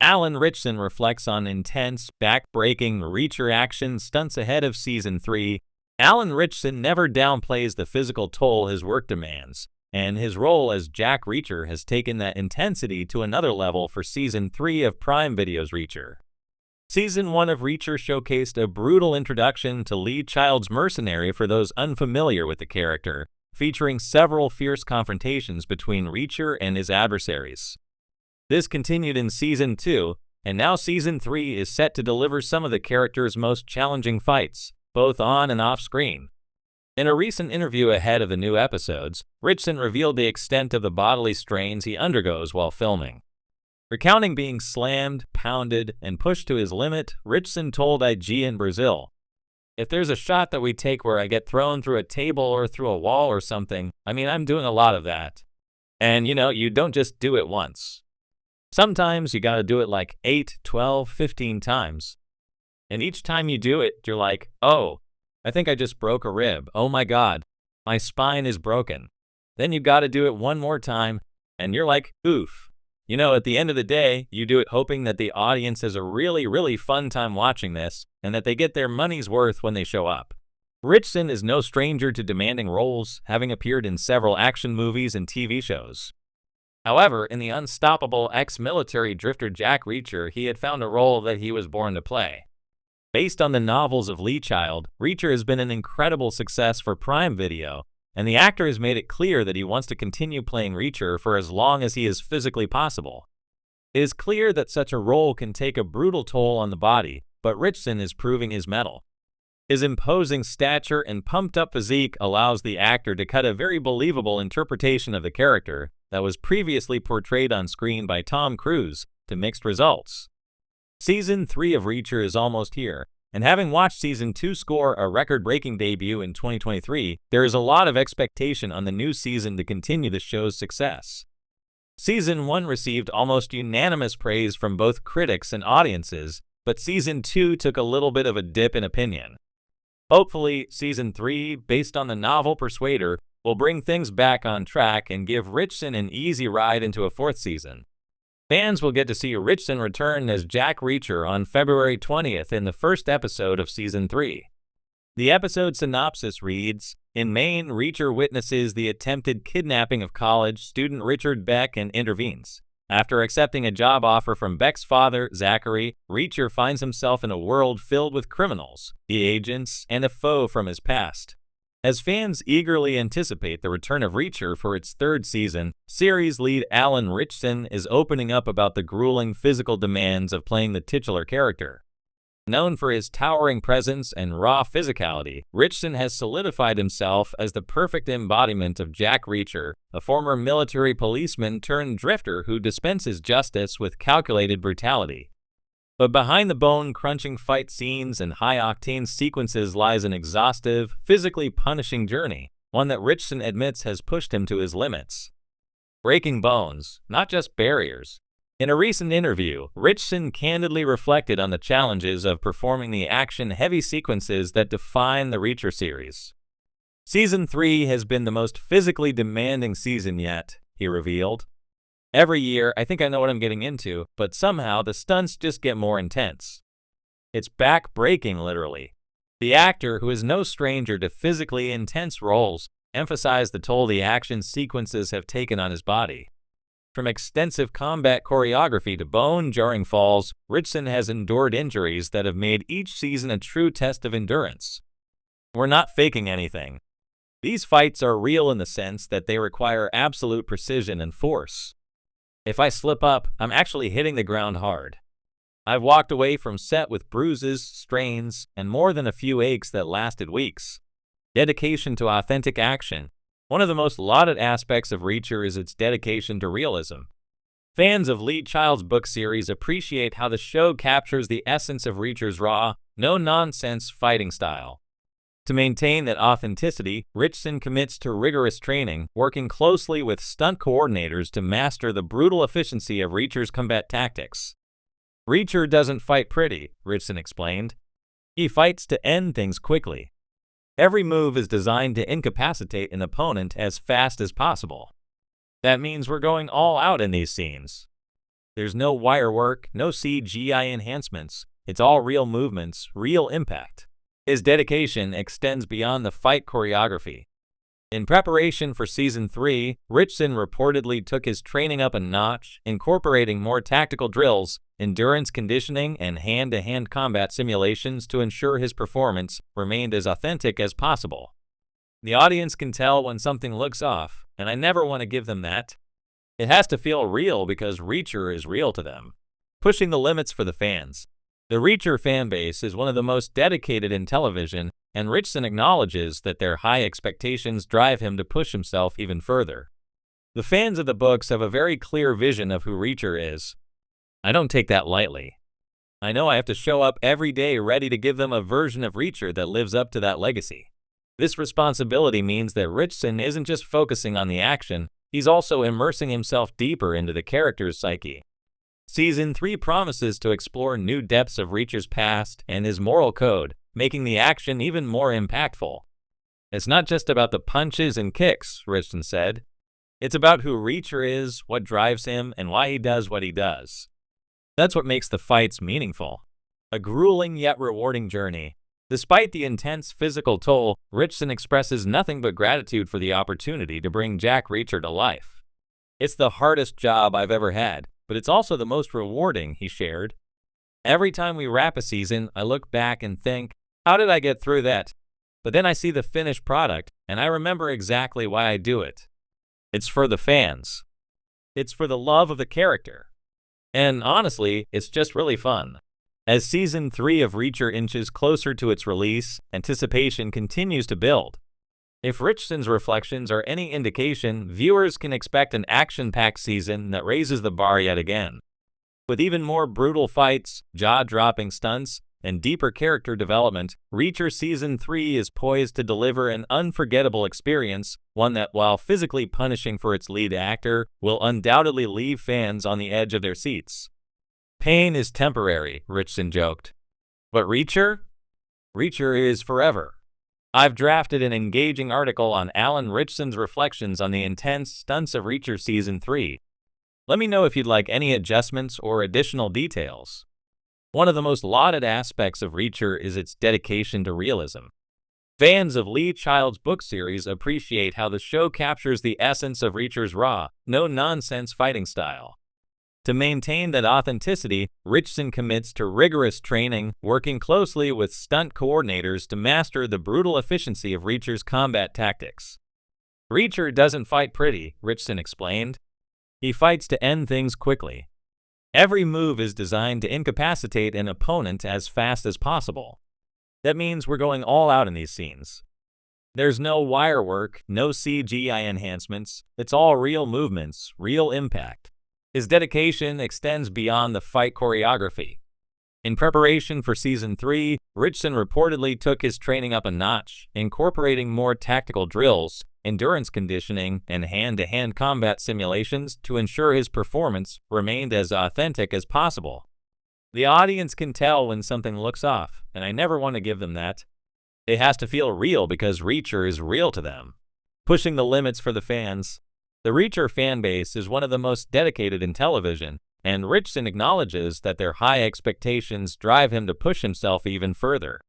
Alan Ritchson reflects on intense, back-breaking Reacher action stunts ahead of Season 3. Alan Ritchson never downplays the physical toll his work demands, and his role as Jack Reacher has taken that intensity to another level for Season 3 of Prime Video's Reacher. Season 1 of Reacher showcased a brutal introduction to Lee Child's Mercenary for those unfamiliar with the character, featuring several fierce confrontations between Reacher and his adversaries. This continued in Season 2, and now Season 3 is set to deliver some of the character's most challenging fights, both on and off screen. In a recent interview ahead of the new episodes, Ritchson revealed the extent of the bodily strains he undergoes while filming. Recounting being slammed, pounded, and pushed to his limit, Ritchson told IG in Brazil, "If there's a shot that we take where I get thrown through a table or through a wall or something, I'm doing a lot of that. And you don't just do it once. Sometimes you gotta do it like 8, 12, 15 times. And each time you do it, you're like, oh, I think I just broke a rib. Oh my God, my spine is broken. Then you gotta do it one more time, and you're like, oof. At the end of the day, you do it hoping that the audience has a really, really fun time watching this, and that they get their money's worth when they show up." Ritchson is no stranger to demanding roles, having appeared in several action movies and TV shows. However, in the unstoppable ex-military drifter Jack Reacher, he had found a role that he was born to play. Based on the novels of Lee Child, Reacher has been an incredible success for Prime Video, and the actor has made it clear that he wants to continue playing Reacher for as long as he is physically possible. It is clear that such a role can take a brutal toll on the body, but Ritchson is proving his mettle. His imposing stature and pumped-up physique allows the actor to cut a very believable interpretation of the character that was previously portrayed on screen by Tom Cruise to mixed results. Season 3 of Reacher is almost here, and having watched Season 2 score a record-breaking debut in 2023, there is a lot of expectation on the new season to continue the show's success. Season 1 received almost unanimous praise from both critics and audiences, but Season 2 took a little bit of a dip in opinion. Hopefully, Season 3, based on the novel Persuader, will bring things back on track and give Ritchson an easy ride into a 4th season. Fans will get to see Ritchson return as Jack Reacher on February 20th in the first episode of Season 3. The episode synopsis reads, "In Maine, Reacher witnesses the attempted kidnapping of college student Richard Beck and intervenes. After accepting a job offer from Beck's father, Zachary, Reacher finds himself in a world filled with criminals, the agents, and a foe from his past." As fans eagerly anticipate the return of Reacher for its 3rd season, series lead Alan Ritchson is opening up about the grueling physical demands of playing the titular character. Known for his towering presence and raw physicality, Ritchson has solidified himself as the perfect embodiment of Jack Reacher, a former military policeman turned drifter who dispenses justice with calculated brutality. But behind the bone-crunching fight scenes and high-octane sequences lies an exhaustive, physically punishing journey, one that Ritchson admits has pushed him to his limits. Breaking bones, not just barriers. In a recent interview, Ritchson candidly reflected on the challenges of performing the action-heavy sequences that define the Reacher series. "Season 3 has been the most physically demanding season yet," he revealed. "Every year, I think I know what I'm getting into, but somehow the stunts just get more intense. It's back-breaking, literally." The actor, who is no stranger to physically intense roles, emphasized the toll the action sequences have taken on his body. From extensive combat choreography to bone-jarring falls, Ritchson has endured injuries that have made each season a true test of endurance. "We're not faking anything. These fights are real in the sense that they require absolute precision and force. If I slip up, I'm actually hitting the ground hard. I've walked away from set with bruises, strains, and more than a few aches that lasted weeks." Dedication to authentic action. One of the most lauded aspects of Reacher is its dedication to realism. Fans of Lee Child's book series appreciate how the show captures the essence of Reacher's raw, no-nonsense fighting style. To maintain that authenticity, Ritchson commits to rigorous training, working closely with stunt coordinators to master the brutal efficiency of Reacher's combat tactics. "Reacher doesn't fight pretty," Ritchson explained. "He fights to end things quickly. Every move is designed to incapacitate an opponent as fast as possible. That means we're going all out in these scenes. There's no wire work, no CGI enhancements. It's all real movements, real impact. His dedication extends beyond the fight choreography. In preparation for Season 3, Ritchson reportedly took his training up a notch, incorporating more tactical drills, endurance conditioning, and hand-to-hand combat simulations to ensure his performance remained as authentic as possible. The audience can tell when something looks off, and I never want to give them that. It has to feel real because Reacher is real to them. Pushing the limits for the fans. The Reacher fanbase is one of the most dedicated in television, and Ritchson acknowledges that their high expectations drive him to push himself even further. The fans of the books have a very clear vision of who Reacher is. I don't take that lightly. I know I have to show up every day ready to give them a version of Reacher that lives up to that legacy. This responsibility means that Ritchson isn't just focusing on the action, he's also immersing himself deeper into the character's psyche. Season 3 promises to explore new depths of Reacher's past and his moral code, making the action even more impactful. It's not just about the punches and kicks, Ritchson said. It's about who Reacher is, what drives him, and why he does what he does. That's what makes the fights meaningful. A grueling yet rewarding journey. Despite the intense physical toll, Ritchson expresses nothing but gratitude for the opportunity to bring Jack Reacher to life. It's the hardest job I've ever had, but it's also the most rewarding, he shared. Every time we wrap a season, I look back and think, how did I get through that? But then I see the finished product, and I remember exactly why I do it. It's for the fans. It's for the love of the character. And honestly, it's just really fun. As Season 3 of Reacher inches closer to its release, anticipation continues to build. If Ritchson's reflections are any indication, viewers can expect an action-packed season that raises the bar yet again. With even more brutal fights, jaw-dropping stunts, and deeper character development, Reacher Season 3 is poised to deliver an unforgettable experience, one that, while physically punishing for its lead actor, will undoubtedly leave fans on the edge of their seats. Pain is temporary, Ritchson joked. But Reacher? Reacher is forever. I've drafted an engaging article on Alan Ritchson's reflections on the intense stunts of Reacher Season 3. Let me know if you'd like any adjustments or additional details. One of the most lauded aspects of Reacher is its dedication to realism. Fans of Lee Child's book series appreciate how the show captures the essence of Reacher's raw, no-nonsense fighting style. To maintain that authenticity, Ritchson commits to rigorous training, working closely with stunt coordinators to master the brutal efficiency of Reacher's combat tactics. Reacher doesn't fight pretty, Ritchson explained. He fights to end things quickly. Every move is designed to incapacitate an opponent as fast as possible. That means we're going all out in these scenes. There's no wire work, no CGI enhancements, it's all real movements, real impact. His dedication extends beyond the fight choreography. In preparation for Season 3, Ritchson reportedly took his training up a notch, incorporating more tactical drills, endurance conditioning, and hand-to-hand combat simulations to ensure his performance remained as authentic as possible. The audience can tell when something looks off, and I never want to give them that. It has to feel real because Reacher is real to them. Pushing the limits for the fans. The Reacher fanbase is one of the most dedicated in television, and Ritchson acknowledges that their high expectations drive him to push himself even further.